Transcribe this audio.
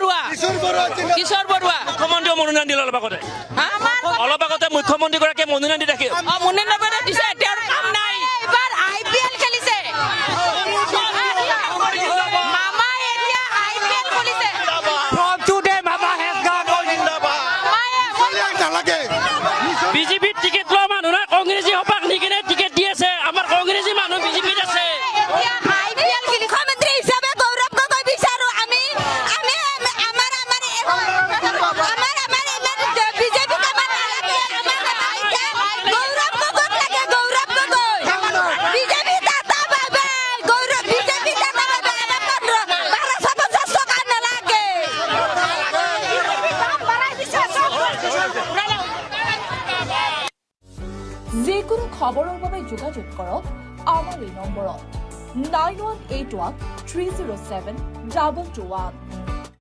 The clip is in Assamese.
বৰুৱা কিশোৰ বৰুৱা মুখ্যমন্ত্ৰীয়ে মনোনয়ন দিলে অলপ আগতে মুখ্যমন্ত্ৰীগৰাকীয়ে মনোনয়ন দি ৰাখি মনোনয়ন দিছে তেওঁৰ কাম নাই এবাৰ IPL খেলিছে মামাই এতিয়া IPL খেলিছে From today, Mama has got বিজেপিৰ টিকেট লোৱা মানুহ না কংগ্ৰেছী সপাক নি কিনে টিকেট দি আছে আমাৰ কংগ্ৰেছী মানুহ বিজেপিত আছে IPL মুখ্যমন্ত্ৰী হিচাপে গৌৰৱ গগৈ বিচাৰো আমি আমাৰ বিজেপি গৌৰৱ গগৈ লাগে গৌৰৱ গগৈ বিজেপি দাতা বাবে গৌৰৱ বিজেপি দাতা বাবে 1250 টকা নালাগে যিকোনো খবৰৰ বাবে যোগাযোগ কৰক আমাৰ এই নম্বৰত 9181 307 2221